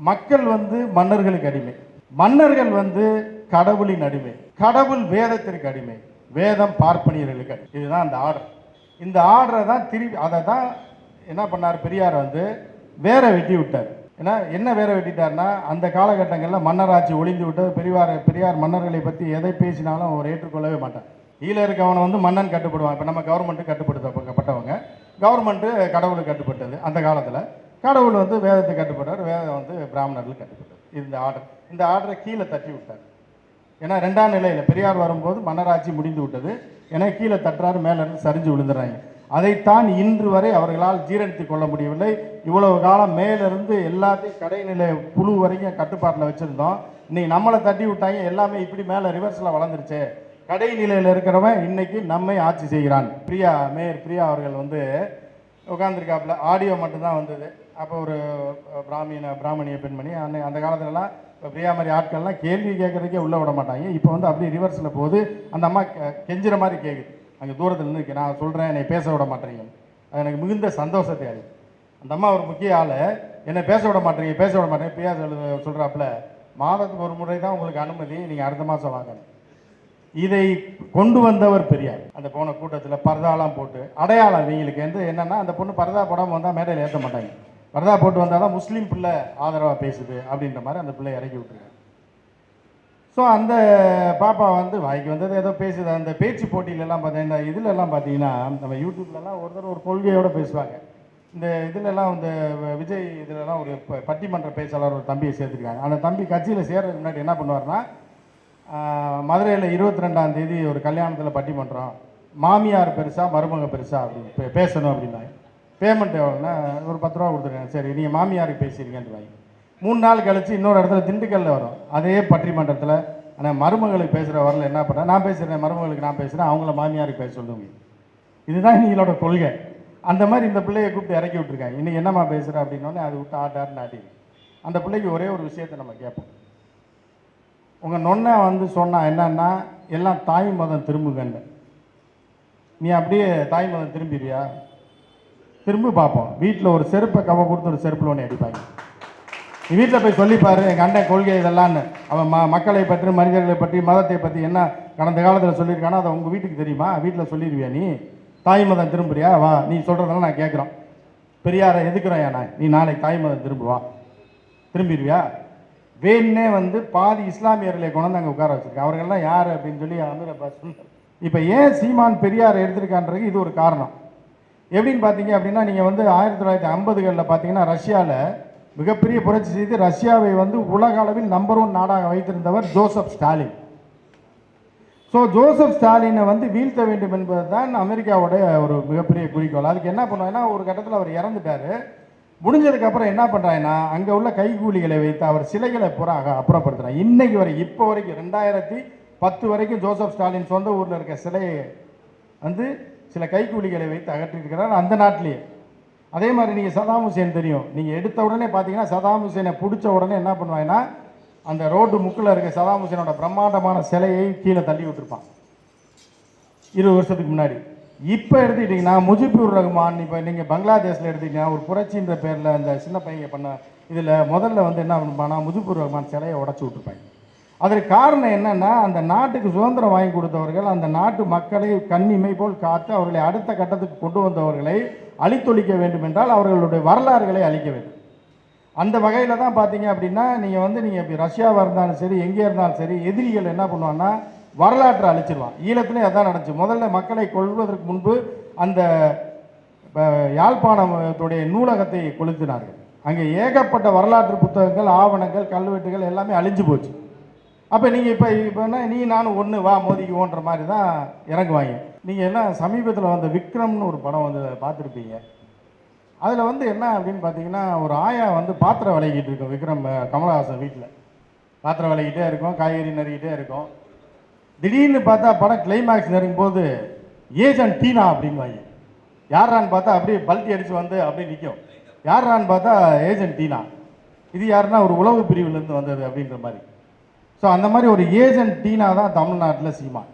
மக்கள் வந்து மன்னர்களுக்கு அடிமை, மன்னர்கள் வந்து கடவுளின் அடிமை, கடவுள் வேதத்திற்கு அடிமை, வேதம் பார்ப்பனியர்களுக்கு அடிமை. இதுதான் அந்த ஆர்டர். இந்த ஆர்டரை தான் திருப்பி அதை தான் என்ன பண்ணார் பெரியார் வந்து வேற வெட்டி விட்டார். ஏன்னா என்ன வேற வெட்டிட்டார்னா, அந்த காலகட்டங்களில் மன்னராட்சி ஒளிந்து விட்டது. பெரியார் மன்னர்களை பற்றி எதை பேசினாலும் அவர் ஏற்றுக்கொள்ளவே மாட்டார். கீழே இருக்கவனை வந்து மன்னன் கட்டுப்படுவான். இப்போ நம்ம கவர்மெண்ட்டு கட்டுப்படுத்தப்பட்டவங்க, கவர்மெண்ட்டு கடவுளுக்கு கட்டுப்பட்டது. அந்த காலத்தில் கடவுள் வந்து வேதத்துக்கு கட்டுப்பட்டார், வேதம் வந்து பிராமணர்களுக்கு கட்டுப்பட்டது. இந்த ஆர்டரை கீழே தட்டி விட்டார். ஏன்னா ரெண்டாம் நிலையில் பெரியார் வரும்போது மன்னராட்சி முடிந்து விட்டது. ஏன்னா கீழே தட்டுறாரு, மேலேருந்து சரிஞ்சு விழுந்துடுறாங்க. அதைத்தான் இன்று வரை அவர்களால் ஜீரணித்துக் கொள்ள முடியவில்லை. இவ்வளவு காலம் மேலிருந்து எல்லாத்தையும் கடைநிலை புழு வரைக்கும் கட்டுப்பாட்டில் வச்சுருந்தோம். இன்னைக்கு நம்மளை தட்டி விட்டாங்க, எல்லாமே இப்படி மேலே ரிவர்ஸில் வளர்ந்துருச்சு. கடைநிலையில் இருக்கிறவன் இன்னைக்கு நம்மை ஆட்சி செய்கிறான். மேயர் பிரியா அவர்கள் வந்து உட்காந்துருக்காப்புல, ஆடியோ மட்டும்தான் வந்தது. அப்போ ஒரு பிராமணிய பெண்மணி, அந்த காலத்துலலாம் இப்போ பிரியா மாதிரி ஆட்கள்லாம் கேள்வி கேட்குறதுக்கே உள்ளே விட மாட்டாங்க. இப்போ வந்து அப்படியே ரிவர்ஸில் போகுது. அந்த அம்மா கெஞ்சுற மாதிரி கேட்குது. அங்கே தூரத்தில் இருந்து நான் சொல்கிறேன், என்னை பேச விட மாட்டேறீங்க. அது எனக்கு மிகுந்த சந்தோஷத்தை ஆகுது. அந்த அம்மா ஒரு முக்கிய ஆள், என்னை பேச விட மாட்டேறீங்க. பிரியா சொல்கிறாப்புல, மாதத்துக்கு ஒரு முறை தான் உங்களுக்கு அனுமதி, நீங்கள் அடுத்த மாதம் வாங்க. இதை கொண்டு வந்தவர் பெரியார். அந்த போன கூட்டத்தில் பரதாலாம் போட்டு அடையாளம் இவங்களுக்கு வந்து என்னென்னா, அந்த பொண்ணு பரதா போடாமல் வந்தால் மேடையில் ஏற்ற மாட்டாங்க. பரதா போட்டு வந்தால் தான் முஸ்லீம் பிள்ளை ஆதரவாக பேசுது அப்படின்ற மாதிரி அந்த பிள்ளை இறக்கி விட்டுருக்காங்க. ஸோ அந்த பாப்பா வந்து வாய்க்கு வந்தது ஏதோ பேசுது. அந்த பேச்சு போட்டியிலலாம் பார்த்தீங்கன்னா, இதிலெல்லாம் பார்த்தீங்கன்னா நம்ம யூடியூப்லலாம் ஒருத்தர் ஒரு கொள்கையோடு பேசுவாங்க. இந்த இதிலெல்லாம் இந்த விஜய் இதிலெல்லாம் ஒரு பட்டிமன்ற பேச்சாளர் ஒரு தம்பியை சேர்த்துருக்காங்க. அந்த தம்பி கட்சியில் சேர்றதுக்கு முன்னாடி என்ன பண்ணுவார்னா, மதுரையில் 22ஆம் தேதி ஒரு கல்யாணத்தில் பட்டிமன்றம், மாமியார் பெருசா மருமக பெருசா அப்படின்னு பேசணும் அப்படின்னாங்க. பேமெண்ட் எவ்வளோன்னா ஒரு 10 ரூபா கொடுத்துருக்காங்க. சரி, நீங்கள் மாமியாருக்கு பேசியிருக்கேன்னு வாங்கி 3 நாள் கழித்து இன்னொரு இடத்துல திண்டுக்கல்ல வரும் அதே பட்டிமன்றத்தில். ஆனால் மருமகளுக்கு பேசுகிற வரல என்ன பண்ணேன், நான் பேசுகிறேன், மருமகளுக்கு நான் பேசுகிறேன், அவங்கள மாமியாருக்கு பேச சொல்லுங்க. இதுதான் நீங்களோட கொள்கை. அந்த மாதிரி இந்த பிள்ளையை கூப்பிட்டு இறக்கி விட்டுருக்காங்க. இன்றைக்கி என்னம்மா பேசுகிற அப்படின்னோடனே அது விட்டு ஆட்டாருன்னு ஆட்டிடு. அந்த பிள்ளைக்கு ஒரே ஒரு விஷயத்தை நம்ம கேட்போம். உங்கள் நொன்னை வந்து சொன்னால் என்னன்னா, எல்லாம் தாய் மதம் திரும்புங்கன்னு. நீ அப்படியே தாய் மதம் திரும்பிடுவியா? திரும்ப பார்ப்போம். வீட்டில் ஒரு செருப்பை கவ கொடுத்து ஒரு செருப்பில் ஒன்று அடிப்பாங்க. நீ வீட்டில் போய் சொல்லிப்பாரு, எங்கள் அண்ணன் கொள்கை இதெல்லான்னு. அவன் மக்களை பற்றி, மனிதர்களை பற்றி, மதத்தை பற்றி என்ன கடந்த காலத்தில் சொல்லியிருக்கானோ அதை உங்கள் வீட்டுக்கு தெரியுமா? வீட்டில் சொல்லிடுவியா? நீ தாய் மதம் திரும்புறியா? வா, நீ சொல்கிறதெல்லாம் நான் கேட்குறோம். பெரியாரை எதுக்குறேன் நான், நீ நாளைக்கு தாய் மதம் திரும்புவா, திரும்பிடுவியா? வேணே வந்து பாதி இஸ்லாமியர்களை கொண்டு அங்கே உட்கார வச்சுருக்கேன். அவர்கள்லாம் யார் அப்படின்னு சொல்லி அமீர் அப்பாஸ் சொன்னார். இப்போ ஏன் சீமான் பெரியார் எடுத்திருக்கான்றது இது ஒரு காரணம். எப்படின்னு பார்த்தீங்க அப்படின்னா, நீங்கள் வந்து 1950களில் பார்த்தீங்கன்னா ரஷ்யாவில் மிகப்பெரிய புரட்சி செய்து ரஷ்யாவை வந்து உலக அளவில் நம்பர் 1 நாடாக வைத்திருந்தவர் ஜோசப் ஸ்டாலின். ஸோ ஜோசப் ஸ்டாலினை வந்து வீழ்த்த வேண்டும் என்பது தான் அமெரிக்காவோட ஒரு மிகப்பெரிய குறிக்கோள். அதுக்கு என்ன பண்ணுவாங்கன்னா, ஒரு கட்டத்தில் அவர் இறந்துட்டார். முடிஞ்சதுக்கப்புறம் என்ன பண்ணுறாங்கன்னா, அங்கே உள்ள கைகூலிகளை வைத்து அவர் சிலைகளை பூரா அப்புறப்படுத்துகிறார். இன்னைக்கு வரை, இப்போ வரைக்கும் 2010 வரைக்கும் ஜோசப் ஸ்டாலின் சொந்த ஊரில் இருக்க சிலையை வந்து சில கைகூலிகளை வைத்து அகற்றிருக்கிறார் அந்த நாட்டிலேயே. அதே மாதிரி நீங்கள் சதாம் ஹுசேன் தெரியும். நீங்கள் எடுத்த உடனே பார்த்தீங்கன்னா, சதாம் ஹுசேனை பிடிச்ச உடனே என்ன பண்ணுவாங்கன்னா, அந்த ரோடு முக்கில் இருக்க சதாம் ஹுசேனோட பிரம்மாண்டமான சிலையை கீழே தள்ளி விட்டுருப்பான் 20 வருஷத்துக்கு முன்னாடி. இப்போ எடுத்துக்கிட்டிங்கன்னா முஜிபுர் ரஹ்மான், இப்போ நீங்கள் பங்களாதேஷில் எடுத்துக்கிட்டீங்கன்னா ஒரு புரட்சின்ற பேரில் அந்த சின்ன பையங்க பண்ண இதில் முதல்ல வந்து என்ன பண்ணுவாங்கன்னா, முஜிபுர் ரஹ்மான் சிலையை உடச்சி விட்டுருப்பாங்க. அதற்கு காரணம் என்னென்னா, அந்த நாட்டுக்கு சுதந்திரம் வாங்கி கொடுத்தவர்கள், அந்த நாட்டு மக்களை கண்ணிமை போல் காத்து அவர்களை அடுத்த கட்டத்துக்கு கொண்டு வந்தவர்களை அழித்தொழிக்க வேண்டும் என்றால் அவர்களுடைய வரலாறுகளை அழிக்க வேண்டும். அந்த வகையில் தான் பார்த்தீங்க அப்படின்னா, நீங்கள் இப்போ ரஷ்யாவாக இருந்தாலும் சரி, எங்கே இருந்தாலும் சரி, எதிரிகள் என்ன பண்ணுவாங்கன்னா வரலாற்றை அழிச்சிருவான். ஈழத்துலேயும் அதான் நடந்துச்சு. முதல்ல மக்களை கொள்வதற்கு முன்பு அந்த யாழ்ப்பாணத்துடைய நூலகத்தை கொளுத்தினார்கள். அங்கே ஏகப்பட்ட வரலாற்று புத்தகங்கள், ஆவணங்கள், கல்வெட்டுகள் எல்லாமே அழிஞ்சு போச்சு. அப்போ நீங்கள் இப்போனா நீ நானும் ஒன்று வா மோதிக்குவோன்ற மாதிரி தான் இறங்குவாங்க. நீங்கள் எல்லாம் சமீபத்தில் வந்த விக்ரம்னு ஒரு படம் வந்து பார்த்துருப்பீங்க. அதில் வந்து என்ன அப்படின்னு பார்த்தீங்கன்னா, ஒரு ஆயா வந்து பாத்திரம் விளக்கிட்டு இருக்கும். விக்ரம் கமலஹாசன் வீட்டில் பாத்திரம் விளக்கிட்டே இருக்கும், காய்கறி நறுக்கிட்டே இருக்கும். திடீர்னு பார்த்தா படம் கிளைமேக்ஸ் நெருங்கும் போது ஏஜென்ட் டீனா அப்படின்வாங்க. யாரான்னு பார்த்தா அப்படியே பல்ட்டி அடித்து வந்து அப்படியே நிற்கும். யாரான்னு பார்த்தா ஏஜென்ட் டீனா. இது யாருன்னா ஒரு உளவு பிரிவுலேருந்து வந்தது அப்படின்ற மாதிரி. ஸோ அந்த மாதிரி ஒரு ஏஜென்ட் டீனா தான் தமிழ்நாட்டில் சீமான்.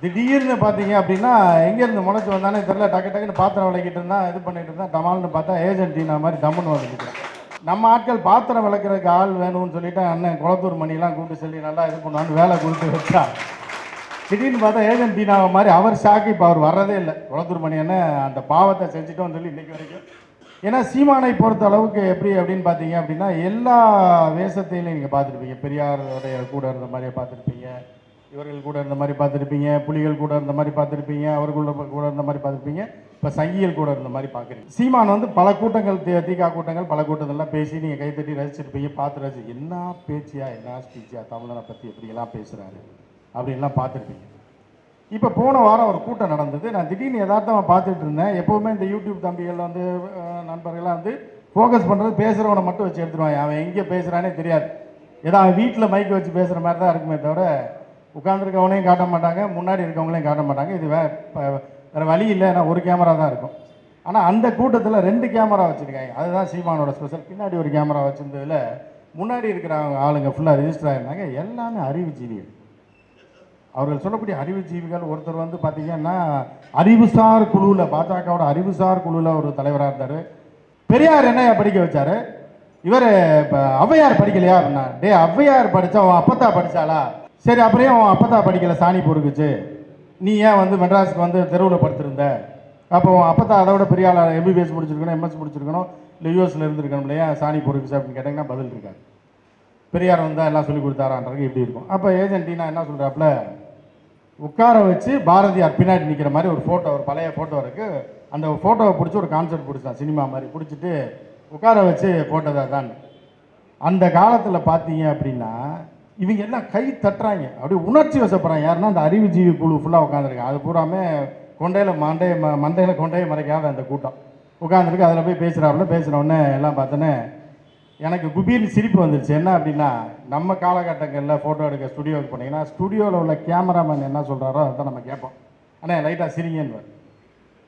திடீர்னு பார்த்தீங்க அப்படின்னா, எங்கேருந்து முளைச்சி வந்தானே தெரியல, டக்குன்னு பாத்திரம் விளக்கிட்டு இருந்தான், இது பண்ணிட்டு இருந்தான், டமால்னு பார்த்தா ஏஜென்ட் டீனா மாதிரி டம்முன்னு வந்துருக்கேன். நம்ம ஆட்கள் பாத்திரம் விளக்குறதுக்கு ஆள் வேணும்னு சொல்லிட்டு அண்ணன் குளத்தூர் மணியெல்லாம் கூப்பிட்டு சொல்லி நல்லா இது பண்ணுவான்னு வேலை கொடுத்து வச்சா திடீர்னு பார்த்தா ஏஜென்ட் தீனாவை மாதிரி அவர் ஷாக்கு இப்போ அவர் வர்றதே இல்லை. குளத்தூர் மணி என்ன அந்த பாவத்தை செஞ்சுட்டோம்னு சொல்லி இன்றைக்கி வரைக்கும். ஏன்னா சீமானை பொறுத்த அளவுக்கு எப்படி அப்படின்னு பார்த்தீங்க அப்படின்னா எல்லா வேஷத்தையும் நீங்கள் பார்த்துருப்பீங்க. பெரியாருடைய கூட இருந்த மாதிரியே பார்த்துருப்பீங்க, இவர்கள் கூட இருந்த மாதிரி பார்த்துருப்பீங்க, புலிகள் கூட இருந்த மாதிரி பார்த்துருப்பீங்க, அவர்கள் கூட இருந்த மாதிரி பார்த்துருப்பீங்க, இப்போ சங்கிகள் கூட இருந்த மாதிரி பார்க்குறீங்க. சீமான் வந்து பல கூட்டங்கள் தீகா கூட்டங்கள் பல கூட்டங்கள்லாம் பேசி நீங்கள் கைத்தட்டி ரசிச்சிருப்பீங்க, பார்த்து ரசிச்சு என்ன பேச்சியா என்ன ஸ்பீச்சியா தமிழனை பற்றி எப்படியெல்லாம் பேசுகிறாரு அப்படின்லாம் பார்த்துருப்பீங்க. இப்போ போன வாரம் ஒரு கூட்டம் நடந்தது. நான் திடீர்னு யதார்த்தமாக பார்த்துட்டு இருந்தேன். எப்போவுமே இந்த யூடியூப் தம்பிகள் வந்து நண்பர்கள்லாம் வந்து ஃபோக்கஸ் பண்ணுறது பேசுகிறவனை மட்டும் வச்சு எடுத்துருவாங்க. அவன் எங்கே பேசுகிறானே தெரியாது. ஏதோ அவன் வீட்டில் மைக்கு வச்சு பேசுகிற மாதிரி தான் இருக்குமே தவிர உட்காந்துருக்கவனையும் காட்ட மாட்டாங்க, முன்னாடி இருக்கவங்களையும் காட்ட மாட்டாங்க. இது வேறு வழி இல்லை, ஏன்னா ஒரு கேமரா தான் இருக்கும். ஆனால் அந்த கூட்டத்தில் 2 கேமரா வச்சுருக்காங்க. அதுதான் சீமானோட ஸ்பெஷல். பின்னாடி ஒரு கேமரா வச்சுருந்ததில் முன்னாடி இருக்கிற ஆளுங்க ஃபுல்லாக ரிஜிஸ்டர் ஆகிருந்தாங்க. எல்லாமே அறிவுஜீவிகள். அவர்கள் சொல்லக்கூடிய அறிவுஜீவிகள். ஒருத்தர் வந்து பார்த்தீங்கன்னா அறிவுசார் குழுவில், பாஜகவோட அறிவுசார் குழுவில் ஒரு தலைவராக இருந்தார். பெரியார் என்ன படிக்க வச்சார், இவர் இப்போ ஔவையார் படிக்கலையா அப்படின்னா, டே ஔவையார் படித்தா அவன் அப்பத்தா படித்தாளா, சரி அப்புறம் அவன் அப்பத்தா படிக்கலை சாணி பொறுக்குச்சு, நீ ஏன் வந்து மெட்ராஸுக்கு வந்து தெருவில் படுத்திருந்த, அப்போ அப்பத்தா அதை விட பெரிய ஆள் எம்பிபிஎஸ் முடிச்சிருக்கணும், எம்எஸ் முடிச்சிருக்கணும், இல்லை யூஎஸில் இருந்திருக்கணும் இல்லையா, சாணி பொறுக்குச்சு அப்படின்னு கேட்டிங்கன்னா பதில் இருக்காது. பெரியார் வந்தால் எல்லாம் சொல்லி கொடுத்தாரான்றது இப்படி இருக்கும். அப்போ ஏஜென்ட் டீனா என்ன சொல்கிறாப்புல, உட்கார வச்சு பாரதியார் பின்னாடி நிற்கிற மாதிரி ஒரு ஃபோட்டோ, ஒரு பழைய ஃபோட்டோ இருக்குது. அந்த ஃபோட்டோவை பிடிச்சி ஒரு கான்செப்ட் பிடிச்சான், சினிமா மாதிரி பிடிச்சிட்டு உட்கார வச்சு போட்டதா தான். அந்த காலத்தில் பார்த்தீங்க அப்படின்னா இவங்க எல்லாம் கை தட்டுறாங்க, அப்படியே உணர்ச்சி வசப்படுறாங்க. யாருன்னா அந்த அறிவுஜீவி குழு ஃபுல்லாக உட்காந்துருக்காங்க. அது பூராமே மண்டையில் கொண்டையை மறைக்காத அந்த கூட்டம் உட்காந்துருக்கு. அதில் போய் பேசுகிறவுடனே எல்லாம் பார்த்தோன்னே எனக்கு குபீர்னு சிரிப்பு வந்துருச்சு. என்ன அப்படின்னா, நம்ம காலகட்டங்களில் ஃபோட்டோ எடுக்க ஸ்டுடியோவுக்கு போனீங்கன்னா ஸ்டுடியோவில் உள்ள கேமராமேன் என்ன சொல்கிறாரோ அதுதான் நம்ம கேட்போம். ஆனால் லைட்டாக சிரிங்கன்னு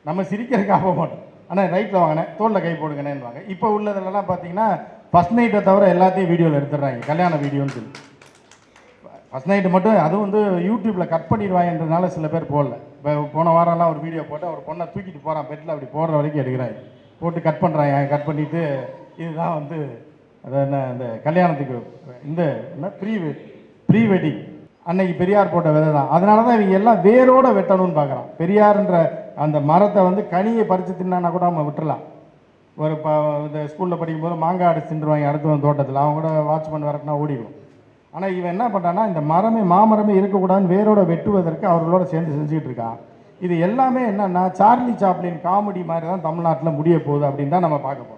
நம்ம சிரிக்கிறதுக்கு ஆக மாட்டோம். ஆனால் ரைட்டில் வாங்கினேன், தோளில் கை போடுங்கன்னு. இப்போ உள்ளதுலலாம் பார்த்தீங்கன்னா ஃபஸ்ட் நைட்டை தவிர எல்லாத்தையும் வீடியோவில் எடுத்துடுறாங்க, கல்யாண வீடியோன்னு சொல்லி. ஃபஸ்ட் நைட்டு மட்டும் அதுவும் வந்து யூடியூப்பில் கட் பண்ணிடுவாங்கன்றதுனால சில பேர் போடல. இப்போ போன வாரம்லாம் ஒரு வீடியோ போட்டு ஒரு பொண்ணை தூக்கிட்டு போகிறான், பெட்டில் அப்படி போடுற வரைக்கும் எடுக்கிறாங்க, போட்டு கட் பண்ணுறாங்க. கட் பண்ணிவிட்டு இதுதான் வந்து அது என்ன இந்த கல்யாணத்துக்கு இந்த என்ன ப்ரீ வெட்டிங் அன்னைக்கு பெரியார் போட்ட விதை தான். அதனால தான் இவங்க எல்லாம் வேரோடு வெட்டணும்னு பார்க்குறான். பெரியார்ன்ற அந்த மரத்தை வந்து கனியை பறித்து தின்னா கூட நம்ம விட்டுறலாம். ஒரு இந்த ஸ்கூலில் படிக்கும்போது மாங்காய் அடிச்சு தின்றுவாங்க அடுத்த தோட்டத்தில், அவங்க கூட வாட்ச்மேன் வரட்டுனா ஓடிடும். ஆனால் இவன் என்ன பண்ணுறான்னா இந்த மாமரமே இருக்கக்கூடாதுன்னு வேரோட வெட்டுவதற்கு அவர்களோட சேர்ந்து செஞ்சுக்கிட்டு இருக்கான். இது எல்லாமே என்னென்னா சார்லி சாப்ளின் காமெடி மாதிரி தான் தமிழ்நாட்டில் முடிய போகுது அப்படின்னு தான் நம்ம பார்க்க போகிறோம்.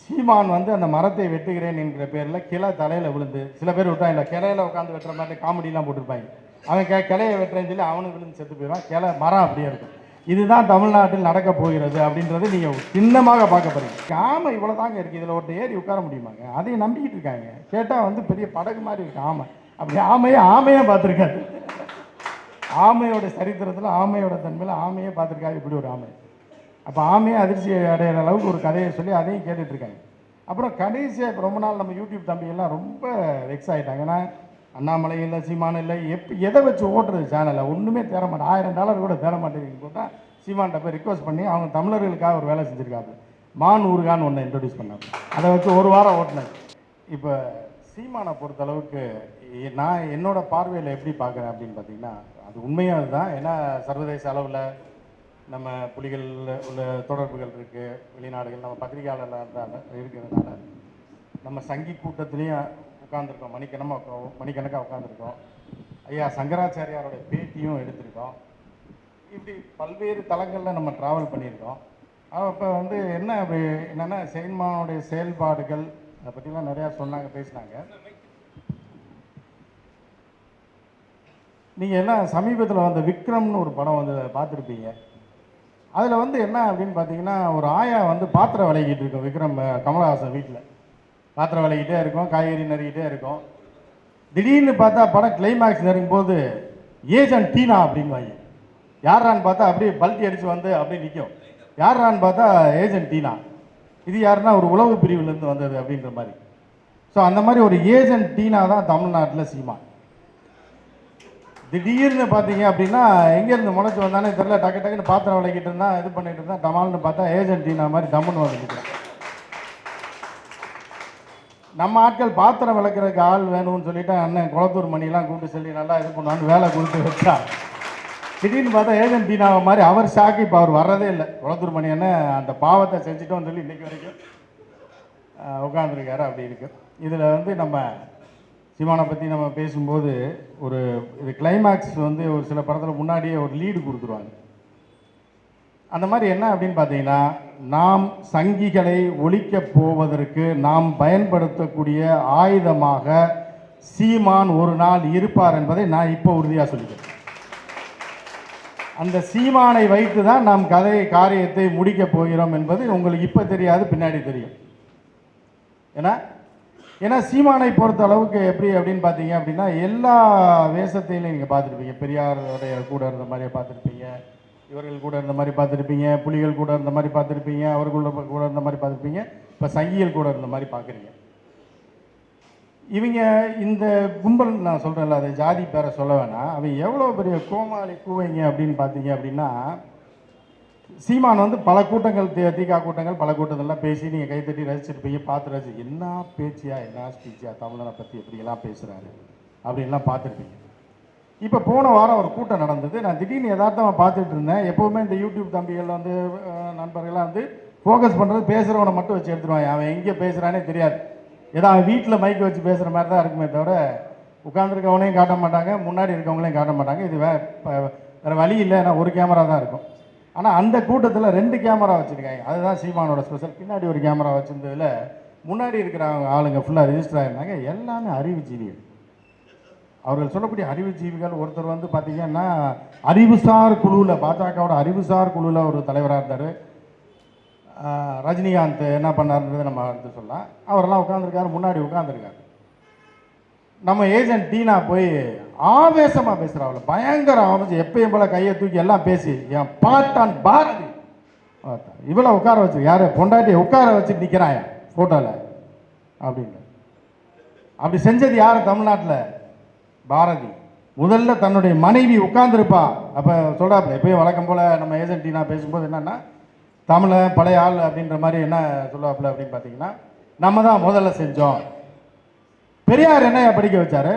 சீமான் வந்து அந்த மரத்தை வெட்டுகிறேன் என்கிற பேரில் கிளை தலையில் விழுந்து, சில பேர் விட்டா இல்லை கிளையில் உட்காந்து வெட்டுற மாதிரி காமெடிலாம் போட்டிருப்பாங்க. அவன் கிளையை வெட்டுறேன்னு சொல்லி அவனுக்கு விழுந்து செத்து போயிடுவான். மரம் அப்படியே இருக்கும். இதுதான் தமிழ்நாட்டில் நடக்க போகிறது அப்படின்றது நீங்கள் சின்னமாக பார்க்க போகிறீங்க. ஆமை இவ்வளோ தாங்க இருக்குது, இதில் ஒருத்தர் ஏறி உட்கார முடியுமாங்க? அதையும் நம்பிக்கிட்டு இருக்காங்க. கேட்டால் வந்து பெரிய படகு மாதிரி இருக்கு ஆமை. அப்படி ஆமையே பார்த்துருக்காரு. ஆமையோட சரித்திரத்தில் ஆமையோட தன்மையில் ஆமையே பார்த்துருக்காரு இப்படி ஒரு ஆமை. அப்போ ஆமையே அதிர்ச்சி அடைகிற அளவுக்கு ஒரு கதையை சொல்லி அதையும் கேட்டுட்ருக்காங்க. அப்புறம் கடைசியாக இப்போ ரொம்ப நாள் நம்ம யூடியூப் தம்பியெல்லாம் ரொம்ப வெக்ஸ் ஆகிட்டாங்க. ஏன்னா அண்ணாமலை இல்லை, சீமான் இல்லை, எதை வச்சு ஓட்டுறது சேனலை ஒன்றுமே தேர மாட்டேன். $1000 கூட தேர மாட்டேங்குது போட்டால் சீமான்கிட்ட போய் ரிக்வஸ்ட் பண்ணி அவங்க தமிழர்களுக்காக ஒரு வேலை செஞ்சுருக்காங்க. மான் ஊருகான்னு ஒன்று இன்ட்ரடியூஸ் பண்ணாங்க. அதை வச்சு ஒரு வாரம் ஓட்டினது. இப்போ சீமானை பொறுத்தளவுக்கு நான் என்னோட பார்வையில் எப்படி பார்க்குறேன் அப்படின்னு பார்த்தீங்கன்னா அது உண்மையாக அதுதான். ஏன்னா சர்வதேச அளவில் நம்ம புலிகள் உள்ள தொடர்புகள் இருக்குது, வெளிநாடுகள் நம்ம பத்திரிகையாளர் இருக்கிறதுனால நம்ம சங்கி கூட்டத்துலேயும் உட்காந்துருக்கோம், மணிக்கணக்காக உட்காந்துருக்கோம். ஐயா சங்கராச்சாரியாரோட பேட்டியும் எடுத்திருக்கோம். இப்படி பல்வேறு தளங்களில் நம்ம ட்ராவல் பண்ணியிருக்கோம். அப்போ வந்து என்னென்னா சீமானுடைய செயல்பாடுகள் அதை பற்றிலாம் நிறையா சொன்னாங்க, பேசினாங்க. நீங்கள் எல்லாம் சமீபத்தில் வந்த விக்ரம்னு ஒரு படம் வந்து பார்த்துருப்பீங்க. அதில் வந்து என்ன அப்படின்னு பார்த்தீங்கன்னா ஒரு ஆயா வந்து பாத்திரம் விளையிட்டு இருக்கும். விக்ரம் கமலஹாசன் வீட்டில் பாத்திரம் விளையிட்டே இருக்கும், காய்கறி நறுக்கிட்டே இருக்கும். திடீர்னு பார்த்தா படம் கிளைமேக்ஸ் நெருங்கும் போது ஏஜென்ட் டீனா அப்படின்வாங்க. யாரான்னு பார்த்தா அப்படியே பல்ட்டி அடித்து வந்து அப்படியே நிற்கும். யாரான்னு பார்த்தா ஏஜென்ட் டீனா. இது யாருன்னா ஒரு உளவு பிரிவுலேருந்து வந்தது அப்படின்ற மாதிரி. ஸோ அந்த மாதிரி ஒரு ஏஜென்ட் டீனா தான் தமிழ்நாட்டில் சீமான். திடீர்னு பார்த்தீங்க அப்படின்னா எங்கேருந்து முளைச்சி வந்தானே தெரியல, டக்குன்னு பாத்திரம் விளக்கிட்டு இருந்தான், இது பண்ணிட்டு இருந்தான். டமால்னு பார்த்தா ஏஜென்ட் டீனா மாதிரி டம்முன்னு வந்து நிற்கிறான். நம்ம ஆட்கள் பாத்திரம் விளக்குறதுக்கு ஆள் வேணும்னு சொல்லிட்டு அண்ணன் குளத்தூர் மணிலாம் கூப்பிட்டு சொல்லி நல்லா இது பண்ணுவான்னு வேலை கொடுத்து வச்சா திடீர்னு பார்த்தா ஏஜென்ட் தீனாவை மாதிரி அவர் ஷாக்கு. இப்போ அவர் வர்றதே இல்லை. குளத்தூர் மணி என்ன அந்த பாவத்தை செஞ்சுட்டோம்னு சொல்லி இன்றைக்கி வரைக்கும் உட்காந்துருக்காரு. அப்படி இருக்கு. இதில் வந்து நம்ம சீமானை பற்றி நம்ம பேசும்போது ஒரு இது கிளைமேக்ஸ் வந்து ஒரு சில படத்தில் முன்னாடியே ஒரு லீடு கொடுத்துருவாங்க. அந்த மாதிரி என்ன அப்படின்னு பார்த்தீங்கன்னா, நாம் சங்கிகளை ஒழிக்கப் போவதற்கு நாம் பயன்படுத்தக்கூடிய ஆயுதமாக சீமான் ஒரு நாள் இருப்பார் என்பதை நான் இப்போ உறுதியாக சொல்லிக்கிறேன். அந்த சீமானை வைத்து தான் நாம் காரியத்தை முடிக்கப் போகிறோம் என்பது உங்களுக்கு இப்போ தெரியாது, பின்னாடி தெரியும். ஏன்னா சீமானை பொறுத்த அளவுக்கு எப்படி அப்படின்னு பார்த்தீங்க அப்படின்னா, எல்லா வேஷத்தையும் நீங்கள் பார்த்துருப்பீங்க. பெரியாருடைய கூட இருந்த மாதிரியே பார்த்துருப்பீங்க, இவர்கள் கூட இருந்த மாதிரி பார்த்துருப்பீங்க, புலிகள் கூட இருந்த மாதிரி பார்த்துருப்பீங்க, அவர்கள் கூட இருந்த மாதிரி பார்த்துருப்பீங்க, இப்போ சங்கிகள் கூட இருந்த மாதிரி பார்க்குறீங்க. இவங்க இந்த கும்பல் நான் சொல்கிறேன்ல, அதை ஜாதி பேரை சொல்ல வேணாம், அவங்க எவ்வளோ பெரிய கோமாளி கூவைங்க அப்படின்னு பார்த்தீங்க அப்படின்னா, சீமான் வந்து பல கூட்டங்கள் தீகா கூட்டங்கள் பல கூட்டங்கள்லாம் பேசி நீங்கள் கைத்தட்டி ரசிச்சிருப்பீங்க, பார்த்து ரசிச்சு என்ன பேச்சியா என்ன ஸ்பீச்சியா தமிழனை பற்றி எப்படியெல்லாம் பேசுகிறாரு அப்படின்லாம் பார்த்துருப்பீங்க. இப்போ போன வாரம் ஒரு கூட்டம் நடந்தது. நான் திடீர்னு யதார்த்தமாக பார்த்துட்டு இருந்தேன். எப்போவுமே இந்த யூடியூப் தம்பிகள் வந்து நண்பர்கள்லாம் வந்து ஃபோக்கஸ் பண்ணுறது பேசுகிறவனை மட்டும் வச்சு எடுத்துருவாங்க. அவன் எங்கே பேசுகிறானே தெரியாது. ஏதோ அவன் வீட்டில் மைக்கு வச்சு பேசுகிற மாதிரி தான் இருக்குமே தவிர உட்காந்துருக்கவனையும் காட்ட மாட்டாங்க, முன்னாடி இருக்கவங்களையும் காட்ட மாட்டாங்க. இது வேறு வழி இல்லை. ஏன்னா ஒரு கேமரா தான் இருக்கும். ஆனால் அந்த கூட்டத்தில் 2 கேமரா வச்சுருக்காங்க. அதுதான் சீமானோட ஸ்பெஷல். பின்னாடி ஒரு கேமரா வச்சுருந்ததில் முன்னாடி இருக்கிற ஆளுங்க ஃபுல்லாக ரிஜிஸ்டர் ஆகிருந்தாங்க. எல்லாமே அறிவுஜீவிகள். அவர்கள் சொல்லக்கூடிய அறிவுஜீவிகள். ஒருத்தர் வந்து பார்த்திங்கன்னா அறிவுசார் குழுவில், பாஜகவோட அறிவுசார் குழுவில் ஒரு தலைவராக இருந்தார். ரஜினிகாந்த் என்ன பண்ணார்ன்றதை நம்ம அடுத்து சொல்லலாம். அவரெல்லாம் உட்காந்துருக்காரு, முன்னாடி உட்காந்துருக்காரு. நம்ம ஏஜென்ட் டீனா போய் ஆவேசமாக பேசுகிறாள், பயங்கர ஆவேசம். எப்பயும் போல கையை தூக்கி எல்லாம் பேசி என் பாட்டான் பாரதி இவ்வளோ உட்கார வச்சு யார் பொண்டாட்டியை உட்கார வச்சுட்டு நிற்கிறான் ஃபோட்டோவில் அப்படின்னு. அப்படி செஞ்சது யார் தமிழ்நாட்டில்? பாரதி. முதல்ல தன்னுடைய மனைவி உட்கார்ந்துருப்பா. அப்போ சொல்கிறாப்புல எப்பயும் வழக்கம் போல் நம்ம ஏஜென்ட் டீனா பேசும்போது என்னென்னா, தமிழை பழைய ஆள் அப்படின்ற மாதிரி என்ன சொல்லுவாப்புல அப்படின்னு பார்த்தீங்கன்னா, நம்ம தான் முதல்ல செஞ்சோம். பெரியார் என்னையா படிக்க வச்சாரு?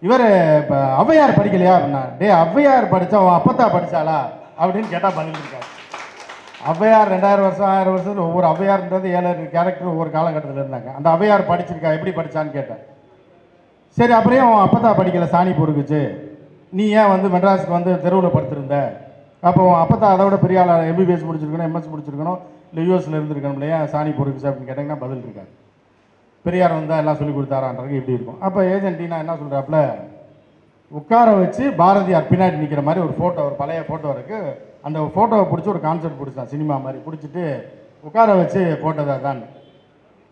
இவர் இப்போ ஔவையார் படிக்கலையா அப்படின்னா, ஔவையார் படித்தா அவன் அப்பத்தா படித்தாளா அப்படின்னு கேட்டால் பதில் இருக்காரு. ஔவையார் 2000 வருஷம் 1000 வருஷத்தில் ஒவ்வொரு ஔவையார்ன்றது 7 கேரக்டர் ஒவ்வொரு காலகட்டத்தில் இருந்தாங்க. அந்த ஔவையார் படிச்சிருக்கா, எப்படி படித்தான்னு கேட்டேன். சரி, அப்புறம் அவன் அப்பத்தா படிக்கலை, சாணி பொறுக்குச்சு, நீ ஏன் வந்து மெட்ராஸுக்கு வந்து தெருவில் படுத்திருந்த? அப்போ அப்பத்தா அதை விட பெரிய ஆள் MBBS முடிச்சிருக்கணும், MS முடிச்சிருக்கணும், இல்லை US இருந்திருக்கணும் இல்லையா, சாணி பொறுக்குச்சு அப்படின்னு கேட்டிங்கன்னா பதில் இருக்காது. பெரியார் வந்தால் எல்லாம் சொல்லி கொடுத்தாரான்றது இப்படி இருக்கும். அப்போ ஏஜென்ட் டீனா என்ன சொல்கிறாப்புல, உட்கார வச்சு பாரதியார் பின்னாடி நிற்கிற மாதிரி ஒரு ஃபோட்டோ, ஒரு பழைய ஃபோட்டோ இருக்குது. அந்த ஃபோட்டோவை பிடிச்சி ஒரு கான்செப்ட் பிடிச்சான், சினிமா மாதிரி பிடிச்சிட்டு உட்கார வச்சு போட்டதா தான்.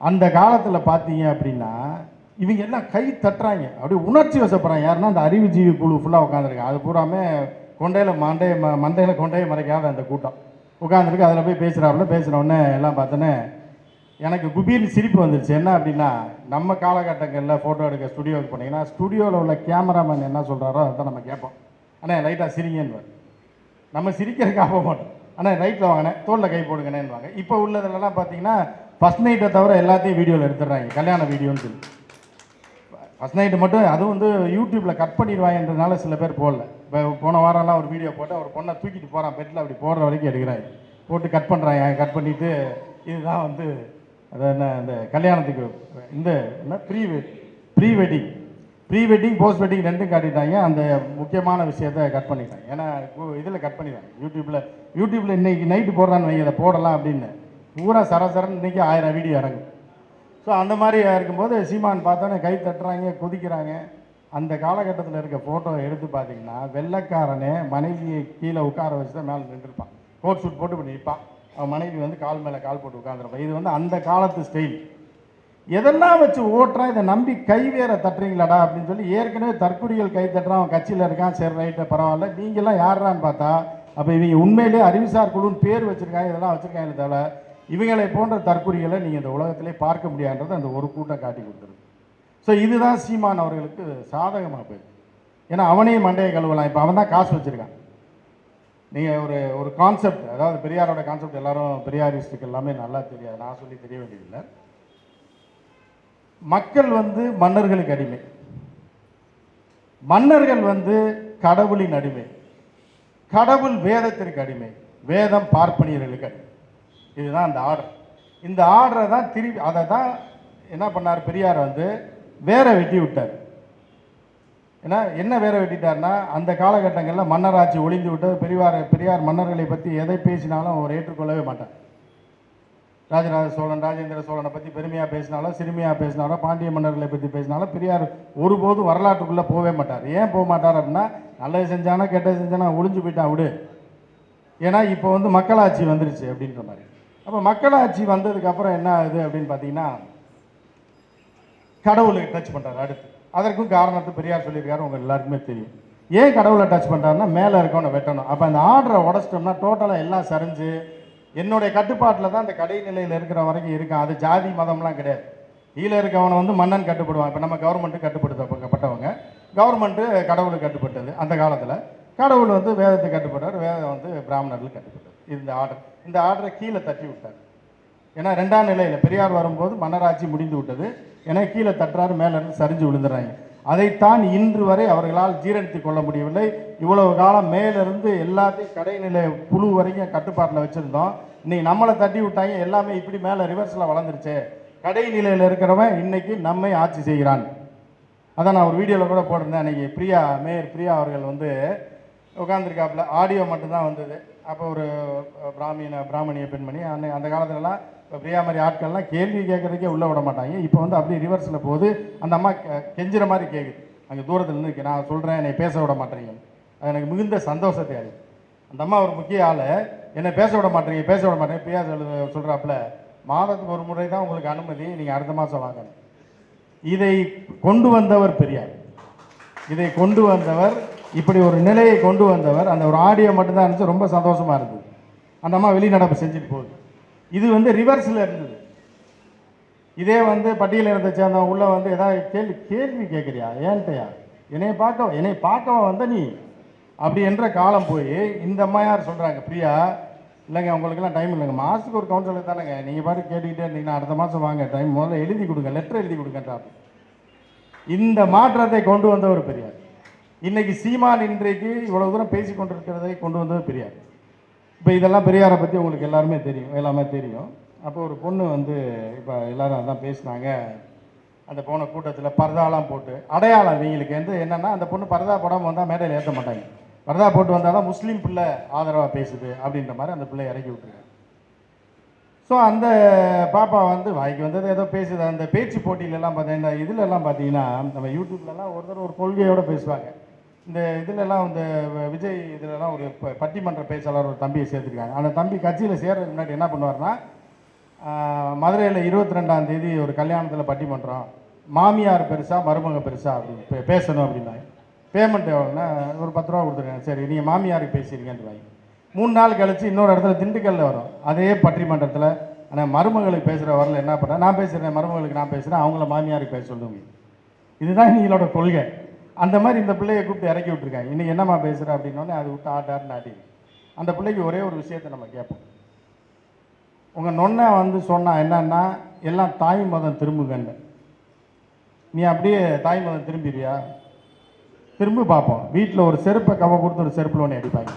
அந்த காலத்தில் பார்த்தீங்க அப்படின்னா இவங்க எல்லாம் கை தட்டுறாங்க, அப்படியே உணர்ச்சி வசப்படுறாங்க. யாருன்னா அந்த அறிவுஜீவி குழு ஃபுல்லாக உட்காந்துருக்காங்க. அது பூராமே கொண்டையில் மண்டையில் கொண்டையை மறைக்காத அந்த கூட்டம் உட்காந்துருக்கு. அதில் போய் பேசுகிறாப்புல. பேசுகிறோடனே எல்லாம் பார்த்தோன்னே எனக்கு குபீர்னு சிரிப்பு வந்துருச்சு. என்ன அப்படின்னா, நம்ம காலகட்டங்களில் ஃபோட்டோ எடுக்க ஸ்டுடியோவுக்கு போனீங்கன்னா ஸ்டுடியோவில் உள்ள கேமராமேன் என்ன சொல்கிறாரோ அதை நம்ம கேட்போம். ஆனால் லைட்டாக சிரிங்கன்னு நம்ம சிரிக்கிறதுக்கு ஆக மாட்டோம். ஆனால் ரைட்டில் வாங்கினே தோளில் கை போடுங்கண்ணேன்னு. இப்போ உள்ளதுலலாம் பார்த்தீங்கன்னா ஃபஸ்ட் நைட்டை தவிர எல்லாத்தையும் வீடியோவில் எடுத்துடுறாங்க, கல்யாண வீடியோன்னு சொல்லி. ஃபஸ்ட் நைட்டு மட்டும் அதுவும் வந்து யூடியூப்பில் கட் பண்ணிடுவாங்கன்றதுனால சில பேர் போடல. இப்போ போன வாரம்லாம் ஒரு வீடியோ போட்டு ஒரு பொண்ணை தூக்கிட்டு போகிறான் பெட்டில், அப்படி போடுற வரைக்கும் எடுக்கிறாங்க, போட்டு கட் பண்ணுறாங்க. கட் பண்ணிவிட்டு இதுதான் வந்து அது என்ன இந்த கல்யாணத்துக்கு இந்த என்ன ப்ரீ வெட்டிங் போஸ்ட் வெட்டிங் ரெண்டும் காட்டிட்டாங்க. அந்த முக்கியமான விஷயத்தை கட் பண்ணிட்டாங்க. ஏன்னா இதில் கட் பண்ணிடுறாங்க யூடியூப்பில் இன்றைக்கி நைட்டு போடுறான்னு வைங்க, அதை போடலாம் அப்படின்னு பூரா சரசரன்னு இன்றைக்கி 1000 வீடியோ இறங்கும். ஸோ அந்த மாதிரி இருக்கும்போது சீமான் பார்த்தோன்னே கை தட்டுறாங்க, கொதிக்கிறாங்க. அந்த காலகட்டத்தில் இருக்க ஃபோட்டோவை எடுத்து பார்த்தீங்கன்னா வெள்ளைக்காரனே மனைவியை கீழே உட்கார வச்சு தான் மேலே நின்றுருப்பான், கோட் சூட் போட்டு இப்படி நிற்பான். அவன் மனைவி வந்து கால் மேலே கால் போட்டு உட்காந்துருப்பான். இது வந்து அந்த காலத்து ஸ்டைல். எதெல்லாம் வச்சு ஓட்டுறான், இதை நம்பி கை வேற தட்டுறீங்களாடா அப்படின்னு சொல்லி ஏற்கனவே தற்குறிகள் கை தட்டுறான். அவன் கட்சியில் இருக்கான், சரி ரைட்டு பரவாயில்ல. நீங்கள்லாம் யாரான்னு பார்த்தா அப்போ இவங்க உண்மையிலே அறிவுசார் குழுன்னு பேர் வச்சுருக்காங்க, இதெல்லாம் வச்சுருக்காங்க. தவிர இவங்களை போன்ற தற்குறிகளை நீங்கள் இந்த உலகத்திலே பார்க்க முடியாதுன்றது அந்த ஒரு கூட்டம் காட்டி கொடுத்துருக்கு. ஸோ இதுதான் சீமான் அவர்களுக்கு சாதகமாக போயிடுது. ஏன்னா அவனையும் மண்டையை கழுவலாம். இப்போ அவன் தான் காசு வச்சுருக்கான். நீங்கள் ஒரு கான்செப்ட், அதாவது பெரியாரோட கான்செப்ட் எல்லாரும் பெரியாரிஸ்டுக்கு எல்லாமே நல்லா தெரியாது, நான் சொல்லி தெரிய வேண்டியதில்லை. மக்கள் வந்து மன்னர்களுக்கு அடிமை, மன்னர்கள் வந்து கடவுளின் அடிமை, கடவுள் வேதத்திற்கு அடிமை, வேதம் பார்ப்பனியர்களுக்கு அடிமை. இதுதான் அந்த ஆர்டர். இந்த ஆர்டரை தான் திருப்பி அதை தான் என்ன பண்ணார் பெரியார் வந்து வேற வெட்டி விட்டார். ஏன்னா என்ன வேற வெட்டிட்டார்னா, அந்த காலகட்டங்களில் மன்னராட்சி ஒளிந்து விட்டது. பெரியார் மன்னர்களை பற்றி எதை பேசினாலும் அவர் ஏற்றுக்கொள்ளவே மாட்டார். ராஜராஜ சோழன், ராஜேந்திர சோழனை பற்றி பெருமையாக பேசினாலும் சிறுமையாக பேசினாலும் பாண்டிய மன்னர்களை பற்றி பேசினாலும் பெரியார் ஒருபோதும் வரலாற்றுக்குள்ளே போகவே மாட்டார். ஏன் போக மாட்டார் அப்படின்னா, நல்லது செஞ்சானா கெட்டது செஞ்சானா ஒளிஞ்சு போயிட்டான் விடு, ஏன்னா இப்போ வந்து மக்களாட்சி வந்துருச்சு அப்படின்ற மாதிரி. அப்போ மக்களாட்சி வந்ததுக்கப்புறம் என்ன ஆகுது அப்படின்னு பார்த்தீங்கன்னா, கடவுளை டச் பண்ணுறாரு. அடுத்து அதற்கும் காரணத்தை பெரியார் சொல்லியிருக்காரு, உங்கள் எல்லாருக்குமே தெரியும். ஏன் கடவுளை டச் பண்ணுறாருன்னா, மேலே இருக்கவனை வெட்டணும். அப்போ அந்த ஆர்டரை உடச்சிட்டோம்னா டோட்டலாக எல்லாம் சரிஞ்சு என்னுடைய கட்டுப்பாட்டில் தான் அந்த கடைநிலையில் இருக்கிற வரைக்கும் இருக்கான். அது ஜாதி மதம்லாம் கிடையாது. கீழே இருக்கவனை வந்து மன்னன் கட்டுப்படுவான். இப்போ நம்ம கவர்மெண்ட்டு கட்டுப்படுத்தப்பட்டவங்க, கவர்மெண்ட்டு கடவுளுக்கு கட்டுப்பட்டது. அந்த காலத்தில் கடவுள் வந்து வேதத்துக்கு கட்டுப்பட்டார், வேதம் வந்து பிராமணர்களுக்கு கட்டுப்பட்டது. இந்த ஆர்டரை கீழே தட்டி விட்டார். ஏன்னா ரெண்டாம் நிலையில் பெரியார் வரும்போது மன்னராட்சி முடிந்து விட்டது. ஏன்னா கீழே தட்டுறாரு, மேலேருந்து சரிஞ்சு விழுந்துடுறாங்க. அதைத்தான் இன்று வரை அவர்களால் ஜீரணித்து கொள்ள முடியவில்லை. இவ்வளவு காலம் மேலிருந்து எல்லாத்தையும் கடைநிலை புழு வரைக்கும் கட்டுப்பாட்டில் வச்சுருந்தோம். இன்னைக்கு நம்மளை தட்டி விட்டாங்க, எல்லாமே இப்படி மேலே ரிவர்ஸில் வளர்ந்துருச்சு. கடைநிலையில் இருக்கிறவன் இன்னைக்கு நம்மை ஆட்சி செய்கிறான். அதான் நான் ஒரு வீடியோவில் கூட போட்டிருந்தேன். அன்றைக்கி மேயர் பிரியா அவர்கள் வந்து உட்காந்துருக்காப்புல, ஆடியோ மட்டும்தான் வந்தது. அப்போ ஒரு பிராமணிய பெண்மணி, அந்த காலத்துலலாம் இப்போ பிரியா மாதிரி ஆட்கள்லாம் கேள்வி கேட்குறதுக்கே உள்ளே விட மாட்டாங்க. இப்போ வந்து அப்படியே ரிவர்ஸில் போகுது. அந்த அம்மா கெஞ்சுற மாதிரி கேட்குது, அங்கே தூரத்தில் இருந்து நான் சொல்கிறேன் என்னை பேச விட மாட்டேறீங்க. அது எனக்கு மிகுந்த சந்தோஷத்தை ஆகுது. அந்த அம்மா ஒரு முக்கிய ஆள், என்னை பேச விட மாட்டேறீங்க பிரியா சொல்கிறாப்புல, மாதத்துக்கு ஒரு முறை தான் உங்களுக்கு அனுமதி, நீங்கள் அடுத்த மாதம் வாங்க. இதை கொண்டு வந்தவர் பெரியார். இதை கொண்டு வந்தவர், இப்படி ஒரு நிலையை கொண்டு வந்தவர். அந்த ஒரு ஆடியோ மட்டும்தான் இருந்துச்சு, ரொம்ப சந்தோஷமாக இருந்தது. அந்த அம்மா வெளிநடப்பு செஞ்சுட்டு போகுது. இது வந்து ரிவர்ஸில் இருந்தது. இதே வந்து பட்டியலில் இருந்த சேர்ந்தவங்க உள்ள வந்து ஏதாவது கேள்வி கேட்குறியா, ஏன்ட்டையா, என்னை பார்க்கவா வந்த நீ அப்படி என்ற காலம் போய் இந்த அம்மா யார் சொல்கிறாங்க, பிரியா, இல்லைங்க உங்களுக்கெல்லாம் டைம் இல்லைங்க, மாதத்துக்கு ஒரு கவுன்சிலர் தானேங்க, நீங்கள் பாட்டு கேட்டுக்கிட்டே இருந்தீங்கன்னா அடுத்த மாதம் வாங்க, டைம் முதல்ல எழுதி கொடுங்க, லெட்டர் எழுதி கொடுங்கன்றாரு. இந்த மாற்றத்தை கொண்டு வந்தவர் பெரியார். இன்னைக்கு சீமான் இன்றைக்கு இவ்வளவு தூரம் பேசி கொண்டிருக்கிறதை கொண்டு வந்தவர் பெரியார். இப்போ இதெல்லாம் பெரியாரை பற்றி உங்களுக்கு எல்லாருமே தெரியும். அப்போ ஒரு பொண்ணு வந்து இப்போ எல்லாரும் அதான் பேசினாங்க. அந்த போன கூட்டத்தில் பரதாலாம் போட்டு அடையாளம் இவங்களுக்கு வந்து என்னென்னா, அந்த பொண்ணு பரதா போடாமல் வந்தால் மேடையில் ஏற்ற மாட்டாங்க, பரதா போட்டு வந்தால் தான் முஸ்லீம் பிள்ளை ஆதரவாக பேசுது அப்படின்ற மாதிரி அந்த பிள்ளை இறக்கி விட்டுருக்காங்க. ஸோ அந்த பாப்பா வந்து வாய்க்கு வந்தது ஏதோ பேசுது. அந்த பேச்சு போட்டியிலலாம் பார்த்தீங்கன்னா, இதிலெல்லாம் பார்த்தீங்கன்னா நம்ம யூடியூப்லலாம் ஒரு கொள்கையோடு பேசுவாங்க. இந்த இதிலெல்லாம் இந்த விஜய் இதிலெல்லாம் ஒரு பட்டிமன்ற பேச்சாளர் ஒரு தம்பியை சேர்த்துருக்காங்க. அந்த தம்பி கட்சியில் சேர்றதுக்கு முன்னாடி என்ன பண்ணுவார்னா, மதுரையில் 22ஆம் தேதி ஒரு கல்யாணத்தில் பட்டிமன்றம், மாமியார் பெருசா மருமக பெருசா அப்படின்னு பேசணும் அப்படின்னாங்க. பேமெண்ட் எவ்வளோன்னா ஒரு 10 ரூபா கொடுத்துருக்காங்க. சரி நீங்கள் மாமியாருக்கு பேசியிருக்கேன்னு வாங்கி 3 நாள் கழித்து இன்னொரு இடத்துல திண்டுக்கல்லில் வரும் அதே பட்டிமன்றத்தில். ஆனால் மருமகளுக்கு பேசுகிற வரல என்ன பண்ணேன், நான் பேசுகிறேன் மருமகளுக்கு நான் பேசுகிறேன், அவங்கள மாமியாருக்கு பேச சொல்லுங்க. இதுதான் நீங்களோட கொள்கை. அந்த மாதிரி இந்த பிள்ளையை கூப்பிட்டு இறக்கி விட்டுருக்காங்க. இன்னைக்கு என்னம்மா பேசுகிற அப்படின்னோடனே அது விட்டு ஆட்டாருன்னு ஆட்டி. அந்த பிள்ளைக்கு ஒரே ஒரு விஷயத்தை நம்ம கேட்போம், உங்கள் நொன்னை வந்து சொன்னால் என்னன்னா, எல்லாம் தாய் மதம் திரும்புங்கன்னு. நீ அப்படியே தாய் மதம் திரும்பிடுவியா? திரும்பி பார்ப்போம். வீட்டில் ஒரு செருப்பை கவ கொடுத்து ஒரு செருப்பில் ஒன்று அடிப்பாங்க.